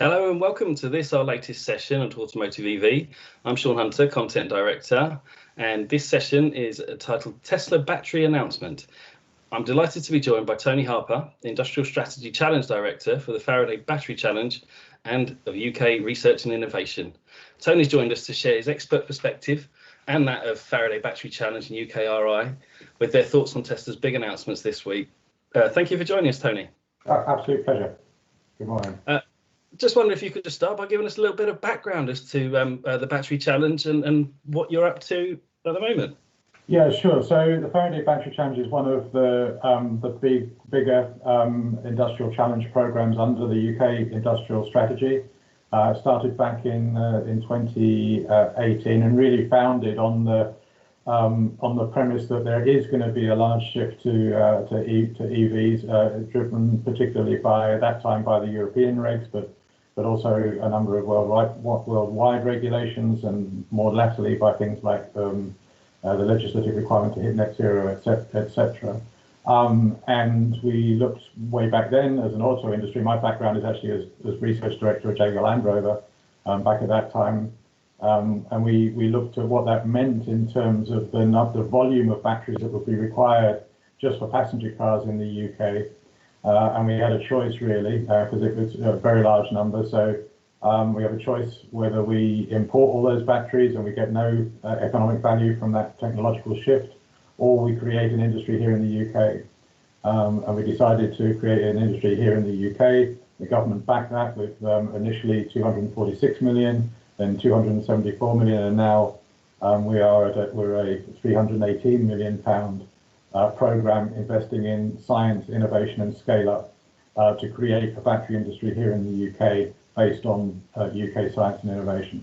Hello and welcome to this, our latest session on Automotive EV. I'm Sean Hunter, Content Director, and this session is titled Tesla Battery Announcement. I'm delighted to be joined by Tony Harper, the Industrial Strategy Challenge Director for the Faraday Battery Challenge and of UK Research and Innovation. Tony's joined us to share his expert perspective and that of Faraday Battery Challenge and UKRI with their thoughts on Tesla's big announcements this week. Thank you for joining us, Tony. Absolute pleasure. Good morning. Just wonder if you could just start by giving us a little bit of background as to the Battery Challenge and what you're up to at the moment. Yeah, sure. So the Faraday Battery Challenge is one of the bigger industrial challenge programs under the UK industrial strategy. Started back in 2018 and really founded on the premise that there is going to be a large shift to EVs, driven particularly at that time by the European regs, but also a number of worldwide regulations, and more latterly by things like the legislative requirement to hit net zero, etc. And we looked way back then as an auto industry. My background is actually as research director at Jaguar Land Rover back at that time. And we looked at what that meant in terms of the volume of batteries that would be required just for passenger cars in the UK. And we had a choice really, because it was a very large number. So we have a choice whether we import all those batteries and we get no economic value from that technological shift, or we create an industry here in the UK. And we decided to create an industry here in the UK. The government backed that with initially 246 million, then 274 million, and now we're a 318 million pound program investing in science, innovation and scale up to create a battery industry here in the UK based on UK science and innovation.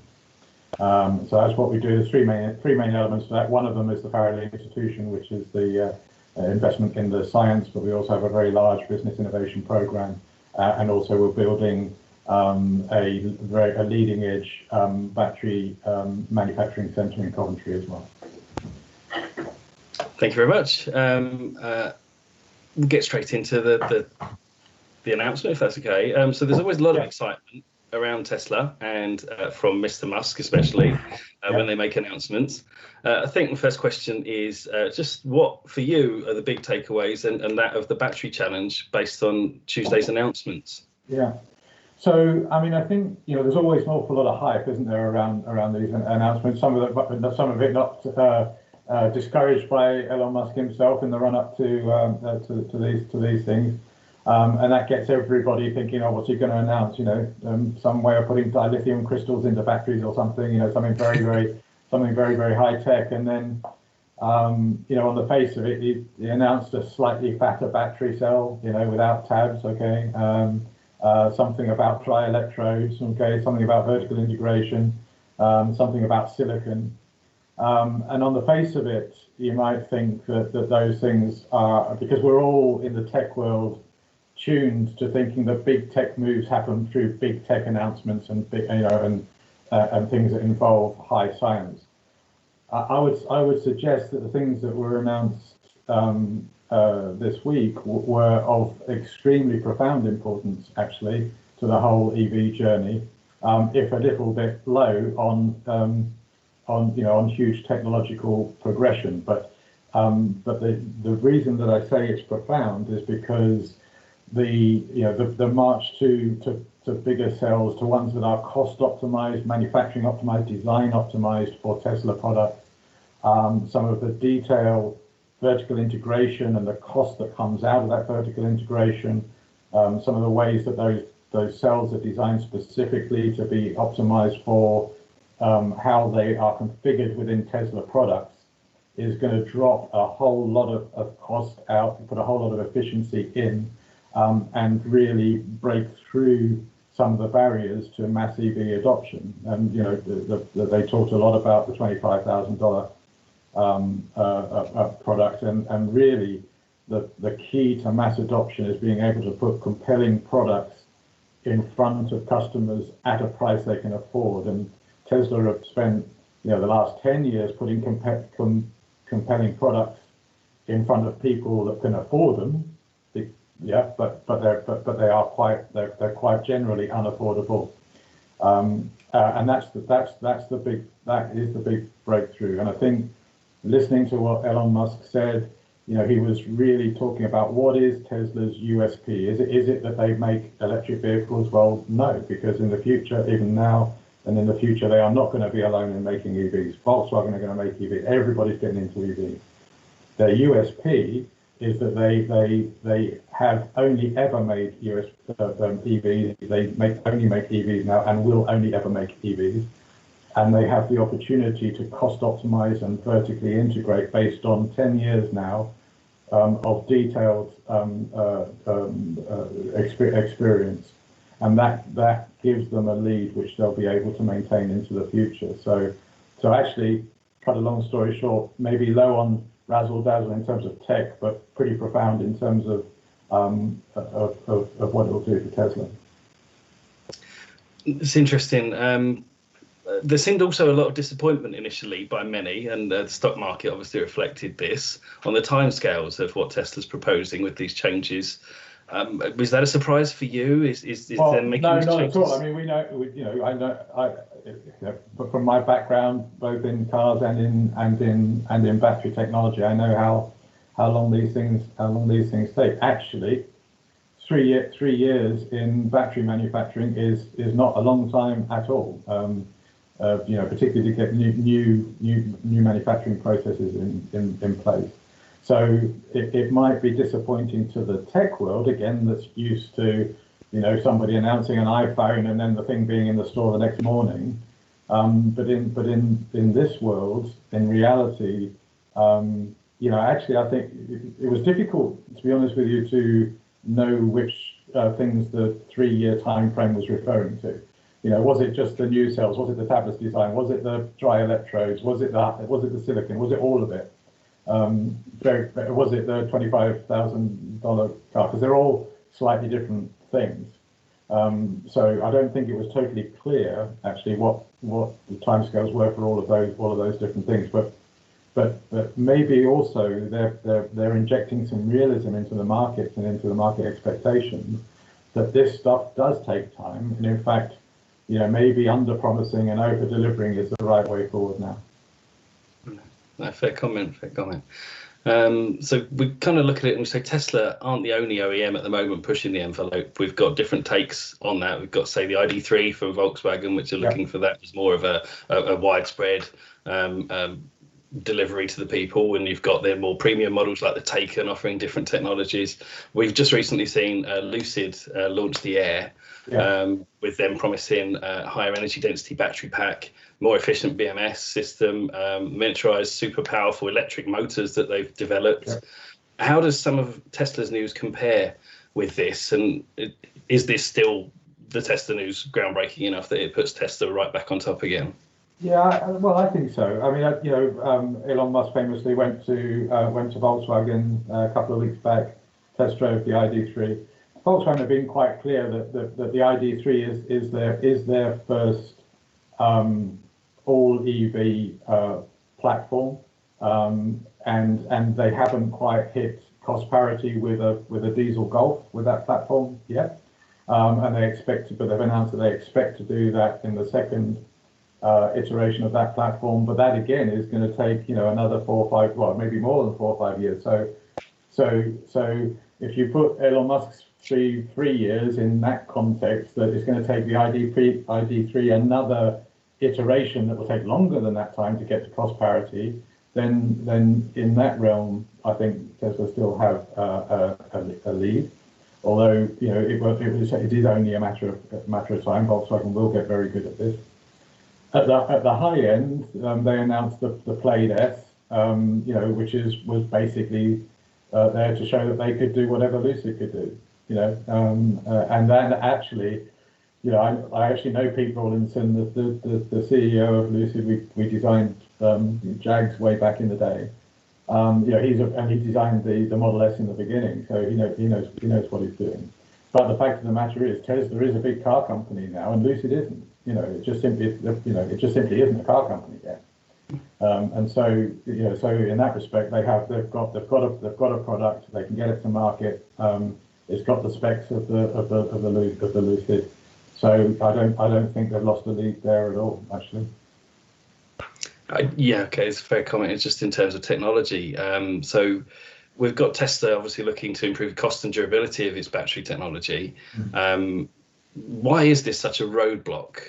So that's what we do. There's three main elements to that. One of them is the Faraday Institution, which is the investment in the science, but we also have a very large business innovation program, and also we're building a leading edge battery manufacturing centre in Coventry as well. Thank you very much. We'll get straight into the announcement, if that's okay. So there's always a lot of excitement around Tesla, and from Mr. Musk especially, when they make announcements. I think the first question is just what, for you, are the big takeaways and that of the Battery Challenge based on Tuesday's announcements? Yeah. So, I mean, I think, there's always an awful lot of hype, isn't there, around these announcements. Some of it not discouraged by Elon Musk himself in the run-up to these things, and that gets everybody thinking, oh, what's he going to announce? Some way of putting dilithium crystals into batteries or something. Something very high tech. And then, on the face of it, he announced a slightly fatter battery cell, without tabs. Okay. Something about dry electrodes, okay, something about vertical integration, something about silicon. And on the face of it, you might think that those things are, because we're all in the tech world tuned to thinking that big tech moves happen through big tech announcements and and things that involve high science. I would suggest that the things that were announced this week were of extremely profound importance, actually, to the whole EV journey, if a little bit low on huge technological progression. But the reason that I say it's profound is because the march to bigger cells, to ones that are cost optimized, manufacturing optimized, design optimized for Tesla products, some of the detail, vertical integration and the cost that comes out of that vertical integration, some of the ways that those cells are designed specifically to be optimized for how they are configured within Tesla products, is going to drop a whole lot of cost out, put a whole lot of efficiency in, and really break through some of the barriers to mass EV adoption. And they talked a lot about the $25,000 product, and really the key to mass adoption is being able to put compelling products in front of customers at a price they can afford. And Tesla have spent the last 10 years putting compelling products in front of people that can afford them, yeah, but they are quite they're quite generally unaffordable, and that is the big breakthrough. And I think listening to what Elon Musk said, he was really talking about what is Tesla's USP. Is it that they make electric vehicles? Well, no, because in the future, even now and in the future, they are not going to be alone in making EVs. Volkswagen are going to make EVs. Everybody's getting into EVs. Their USP is that they have only ever made EVs. They only make EVs now and will only ever make EVs. And they have the opportunity to cost optimize and vertically integrate based on 10 years now of detailed experience. And that gives them a lead which they'll be able to maintain into the future. So actually, cut a long story short, maybe low on razzle dazzle in terms of tech, but pretty profound in terms of what it will do for Tesla. It's interesting. There seemed also a lot of disappointment initially by many, and the stock market obviously reflected this on the timescales of what Tesla's proposing with these changes. Was that a surprise for you? Is there making no, these not changes? at all. I mean, but from my background, both in cars and in battery technology, I know how long these things take. Actually, 3 years in battery manufacturing is not a long time at all. Particularly to get new manufacturing processes in place. So it might be disappointing to the tech world, again, that's used to, somebody announcing an iPhone and then the thing being in the store the next morning. But in this world, in reality, actually, I think it was difficult, to be honest with you, to know which things the 3-year time frame was referring to. Was it just the new cells? Was it the tablets design? Was it the dry electrodes? Was it the silicon? Was it all of it? Was it the $25,000 car? Because they're all slightly different things. So I don't think it was totally clear actually what the timescales were for all of those different things. But maybe also they're injecting some realism into the markets and into the market expectations that this stuff does take time, and in fact, maybe under-promising and over-delivering is the right way forward now. No, fair comment. So we kind of look at it and we say Tesla aren't the only OEM at the moment pushing the envelope. We've got different takes on that. We've got, say, the ID.3 from Volkswagen, which are looking for that as more of a widespread delivery to the people, and you've got their more premium models like the Taycan offering different technologies. We've just recently seen Lucid launch the Air, with them promising higher energy density battery pack, more efficient BMS system, miniaturized super powerful electric motors that they've developed. How does some of Tesla's news compare with this, and is this still the Tesla news groundbreaking enough that it puts Tesla right back on top again? Yeah, well, I think so. I mean, Elon Musk famously went to Volkswagen a couple of weeks back, test drove the ID.3. Volkswagen have been quite clear that the ID.3 is their first all EV platform, and they haven't quite hit cost parity with a diesel Golf with that platform yet, and they expect to, but they've announced that they expect to do that in the second iteration of that platform, but that again is going to take another 4 or 5, well, maybe more than 4 or 5 years. So if you put Elon Musk's 3 years in that context, that it's going to take the ID.3 another iteration that will take longer than that time to get to cost parity, then in that realm, I think Tesla still have a lead. Although it is only a matter of time. Volkswagen will get very good at this. At the high end, they announced the Plaid S, which was basically there to show that they could do whatever Lucid could do, and then actually, I actually know Pete Rawlinson, the CEO of Lucid. We designed Jags way back in the day. He designed the Model S in the beginning, so he knows what he's doing. But the fact of the matter is, Tesla is a big car company now, and Lucid isn't. It just simply isn't a car company yet. And so in that respect, they've got a product. They can get it to market. It's got the specs of the Lucid. So I don't think they've lost a lead there at all, actually. Yeah, okay, it's a fair comment. It's just in terms of technology. So we've got Tesla obviously looking to improve cost and durability of its battery technology. Why is this such a roadblock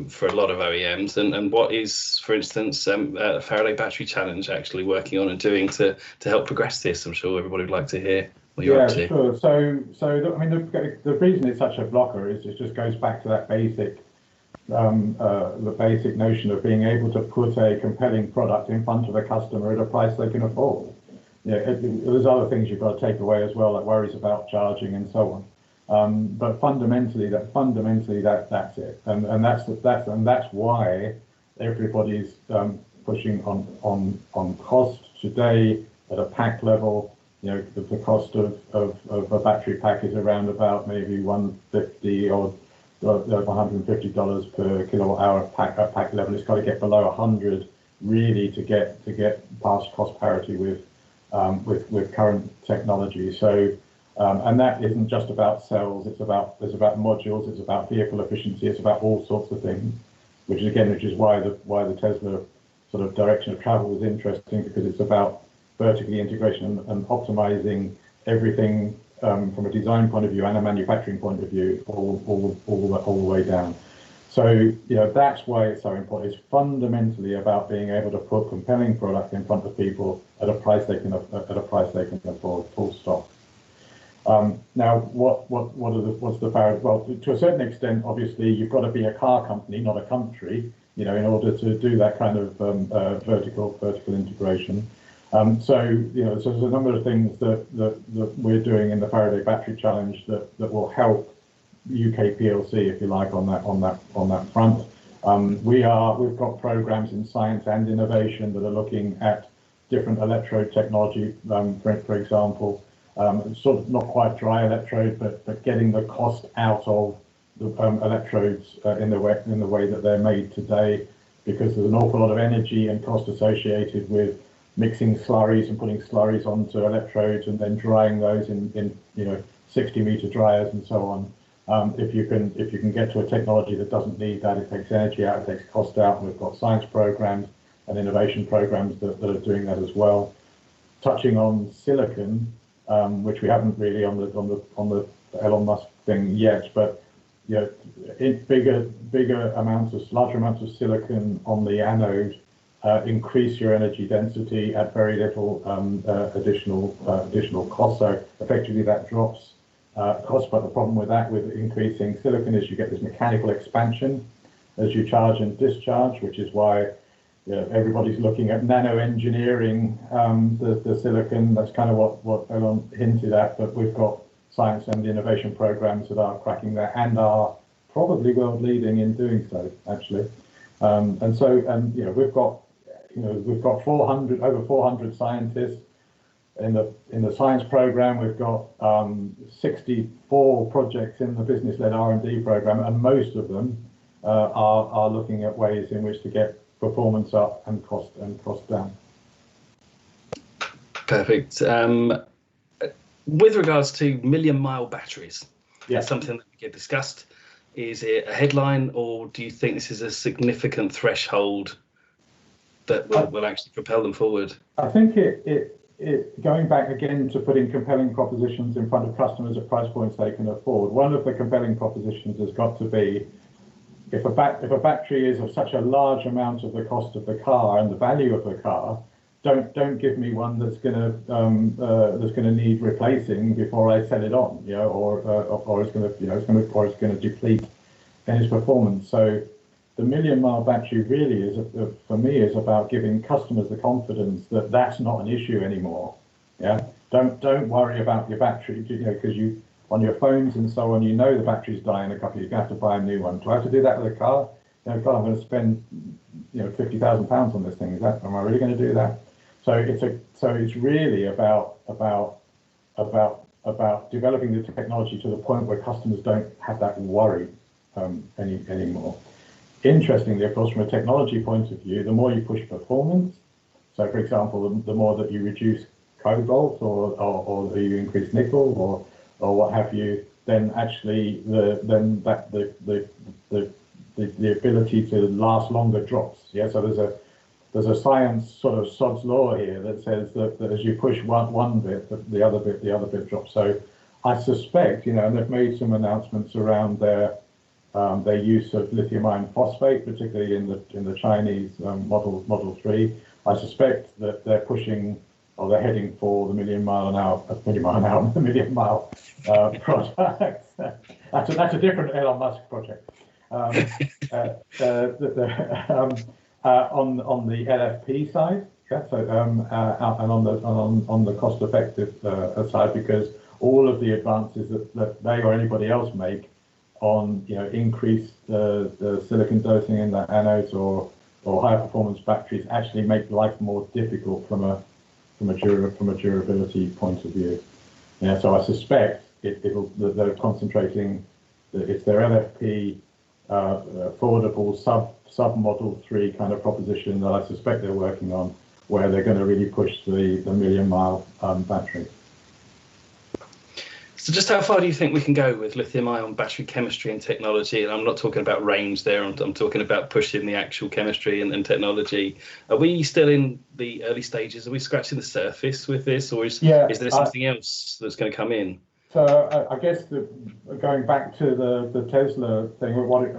for a lot of OEMs? And what is, for instance, Faraday Battery Challenge actually working on and doing to help progress this? I'm sure everybody would like to hear what you're up to. Yeah, sure. So I mean, the reason it's such a blocker is it just goes back to that basic the basic notion of being able to put a compelling product in front of a customer at a price they can afford. There's other things you've got to take away as well, like worries about charging and so on. But fundamentally, that's it, and that's why everybody's pushing on cost today at a pack level. The cost of a battery pack is around about maybe $150 or $150 per kilowatt hour at pack level. It's got to get below 100 really to get past cost parity with current technology. So and that isn't just about cells. It's about modules. It's about vehicle efficiency. It's about all sorts of things. Which is why the Tesla sort of direction of travel is interesting, because it's about vertically integration and optimizing everything from a design point of view and a manufacturing point of view, all the way down. So that's why it's so important. It's fundamentally about being able to put compelling product in front of people at a price they can afford. Full stop. Now, what's the Faraday? Well, to a certain extent, obviously, you've got to be a car company, not a country, in order to do that kind of vertical integration. So there's a number of things that we're doing in the Faraday Battery Challenge that will help UK PLC, if you like, on that front. We've got programs in science and innovation that are looking at different electrode technology, for example, sort of not quite dry electrode, but getting the cost out of the electrodes in the way that they're made today, because there's an awful lot of energy and cost associated with mixing slurries and putting slurries onto electrodes and then drying those in 60-meter dryers and so on. If you can get to a technology that doesn't need that, it takes energy out, it takes cost out, and we've got science programs and innovation programs that are doing that as well. Touching on silicon, which we haven't really on the Elon Musk thing yet, but larger amounts of silicon on the anode increase your energy density at very little additional cost. So effectively that drops cost, but the problem with that, with increasing silicon, is you get this mechanical expansion as you charge and discharge, which is why everybody's looking at nano engineering the silicon. That's kind of what Elon hinted at, but we've got science and innovation programs that are cracking that and are probably world leading in doing so, actually. We've got over 400 scientists in the science program. We've got 64 projects in the business-led R&D program, and most of them are looking at ways in which to get performance up and cost down. Perfect. With regards to million-mile batteries, that's something that we get discussed. Is it a headline, or do you think this is a significant threshold that will actually propel them forward? I think it going back again to putting compelling propositions in front of customers at price points they can afford. One of the compelling propositions has got to be, if a battery is of such a large amount of the cost of the car and the value of the car, don't give me one that's gonna need replacing before I sell it on, or it's gonna deplete in its performance. So the million-mile battery really is about giving customers the confidence that that's not an issue anymore. Yeah, don't worry about your battery, because on your phones and so on, the battery's dying in a couple of years, you have to buy a new one. Do I have to do that with a car? God, I'm going to spend £50,000 on this thing. Am I really going to do that? So it's really about developing the technology to the point where customers don't have that worry anymore. Interestingly, of course, from a technology point of view, the more you push performance, so for example, the more that you reduce cobalt or you increase nickel or what have you, then actually the ability to last longer drops. Yeah, so there's a science sort of Sod's law here that says that as you push one bit, the other bit drops. So I suspect, and they've made some announcements around their use of lithium iron phosphate, particularly in the Chinese Model 3. I suspect that they're pushing, or they're heading for the million mile project. That's a different Elon Musk project. On the LFP side, yeah, so and on the cost-effective side, because all of the advances that they or anybody else make on increased the silicon dosing in the anodes or higher performance batteries actually make life more difficult from a durability point of view. Yeah, so I suspect that they're concentrating. It's their LFP affordable sub Model 3 kind of proposition that I suspect they're working on, where they're going to really push the million mile battery. So just how far do you think we can go with lithium-ion battery chemistry and technology? And I'm not talking about range there, I'm talking about pushing the actual chemistry and technology. Are we still in the early stages? Are we scratching the surface with this, or is there something else that's going to come in? So I guess going back to the Tesla thing, what it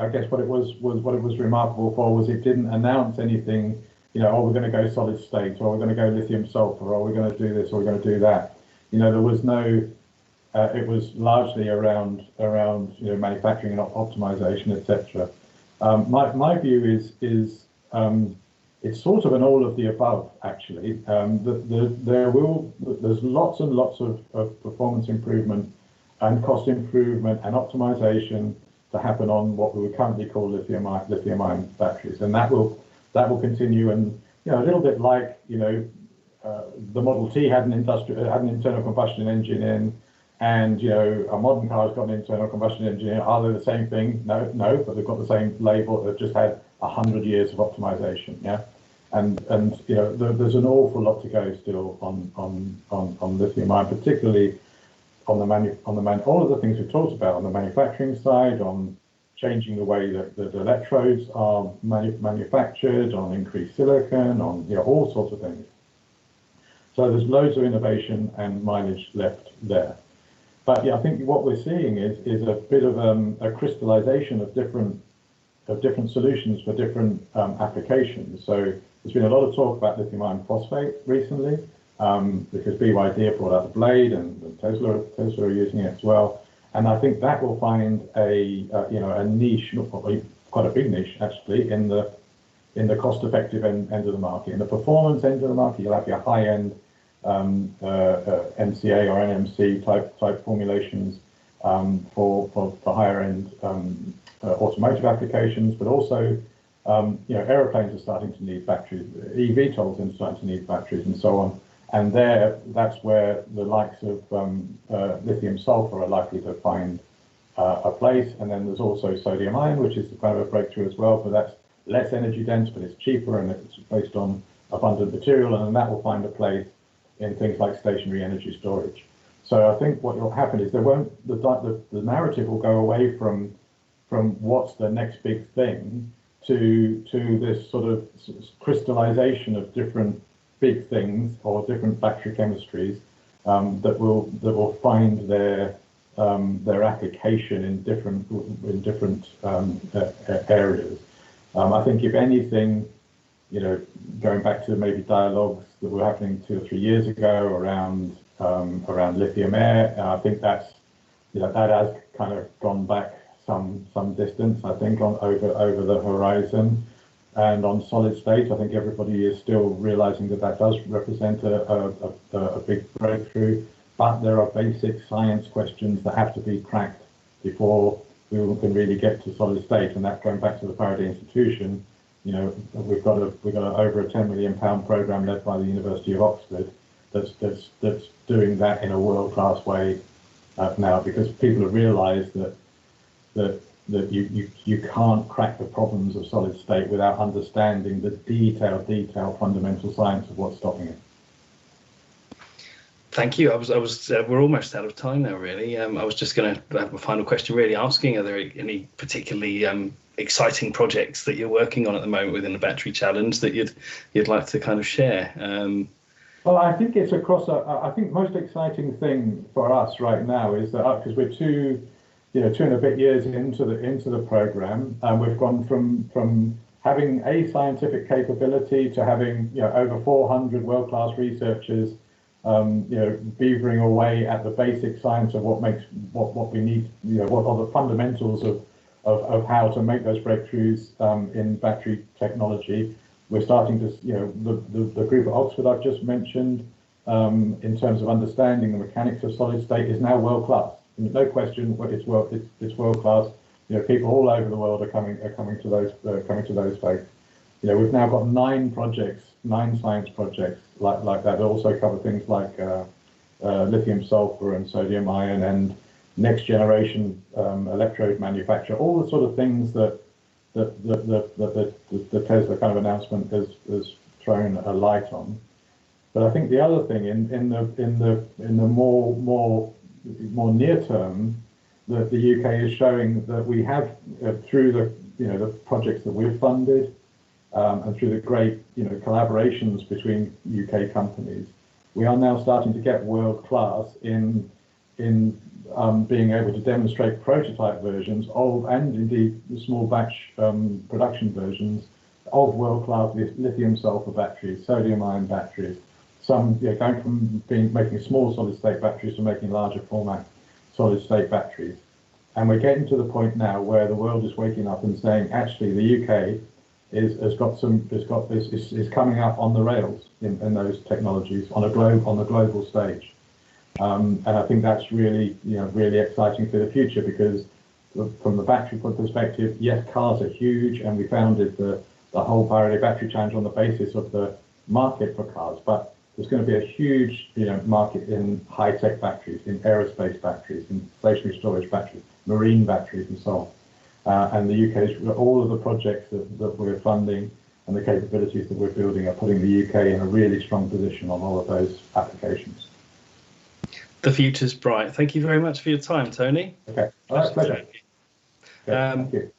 was remarkable for was it didn't announce anything, oh, we're going to go solid state, or we're going to go lithium sulfur, or we're going to do this, or we're going to do that. There was no. It was largely around manufacturing and optimization, etc. My view is it's sort of an all of the above, actually. There's lots and lots of performance improvement and cost improvement and optimization to happen on what we would currently call lithium-ion batteries, and that will continue. And a little bit like the Model T had an internal combustion engine in. And a modern car has got an internal combustion engine. Are they the same thing? No, but they've got the same label. They've just had 100 years of optimization. Yeah, and there's an awful lot to go still on lithium ion, particularly on all of the things we've talked about on the manufacturing side, on changing the way that the electrodes are manufactured, on increased silicon, on all sorts of things. So there's loads of innovation and mileage left there. But yeah, I think what we're seeing is a bit of a crystallization of different solutions for different applications. So there's been a lot of talk about lithium iron phosphate recently, because BYD have brought out the blade, and Tesla are using it as well. And I think that will find a niche, quite a big niche actually, in the cost-effective end of the market. In the performance end of the market, you'll have your high-end MCA or NMC type formulations for higher end automotive applications, but also aeroplanes are starting to need batteries, eVTOLs are starting to need batteries, and so on. And that's where the likes of lithium sulfur are likely to find a place. And then there's also sodium ion, which is kind of a breakthrough as well, but that's less energy dense, but it's cheaper and it's based on abundant material, and then that will find a place in things like stationary energy storage. So I think what will happen is the narrative will go away from what's the next big thing to this sort of crystallization of different big things or different battery chemistries that will find their application in different areas. I think if anything, going back to maybe dialogues that were happening 2 or 3 years ago around lithium air, I think that has kind of gone back some distance, I think, over the horizon. And on solid state, I think everybody is still realizing that does represent a big breakthrough, but there are basic science questions that have to be cracked before we can really get to solid state. And that's going back to the Faraday Institution. We've got over a £10 million program led by the University of Oxford that's doing that in a world-class way now, because people have realised that you can't crack the problems of solid state without understanding the detailed fundamental science of what's stopping it. Thank you. We're almost out of time now, really. I was just going to have a final question, really asking: are there any particularly exciting projects that you're working on at the moment within the Battery Challenge that you'd like to kind of share? Well, I think it's across. I think the most exciting thing for us right now is that because we're two and a bit years into the program, and we've gone from having a scientific capability to having over 400 world-class researchers beavering away at the basic science of what we need, what are the fundamentals of how to make those breakthroughs in battery technology. We're starting to, the group at Oxford I've just mentioned, in terms of understanding the mechanics of solid state, is now world class. No question, it's world class. People all over the world are coming to those folks. We've now got 9 science projects like that. They also cover things like lithium sulfur and sodium ion and next generation electrode manufacture, all the sort of things that the Tesla kind of announcement has thrown a light on. But I think the other thing in the more near term, that the UK is showing that we have through the projects that we've funded and through the great collaborations between UK companies, we are now starting to get world class in being able to demonstrate prototype versions of, and indeed the small batch production versions of world-class lithium sulfur batteries, sodium ion batteries, some going from making small solid-state batteries to making larger format solid-state batteries. And we're getting to the point now where the world is waking up and saying, actually, the UK is coming up on the rails in those technologies on the global stage. And I think that's really exciting for the future, because from the battery perspective, yes, cars are huge, and we founded the whole Faraday Battery Challenge on the basis of the market for cars. But there's going to be a huge market in high-tech batteries, in aerospace batteries, in stationary storage batteries, marine batteries, and so on. And the UK's all of the projects that we're funding and the capabilities that we're building are putting the UK in a really strong position on all of those applications. The future's bright. Thank you very much for your time, Tony. Okay, pleasure. Thank you.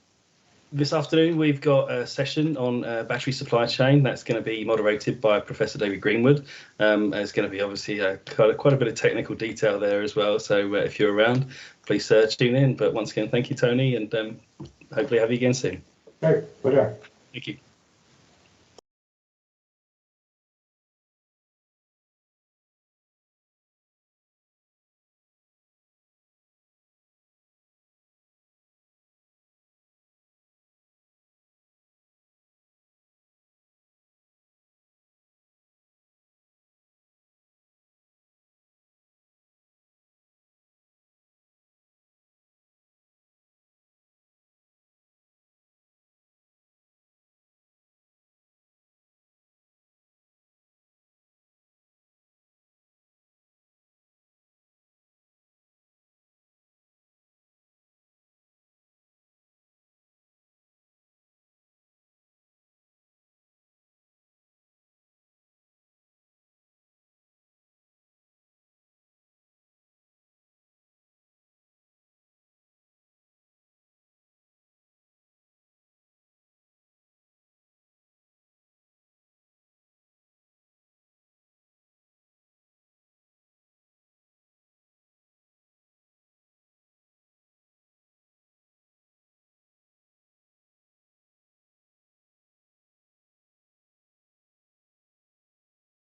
This afternoon, we've got a session on battery supply chain that's going to be moderated by Professor David Greenwood. There's going to be obviously quite a bit of technical detail there as well. So if you're around, please tune in. But once again, thank you, Tony, and hopefully have you again soon. Okay, pleasure. Thank you.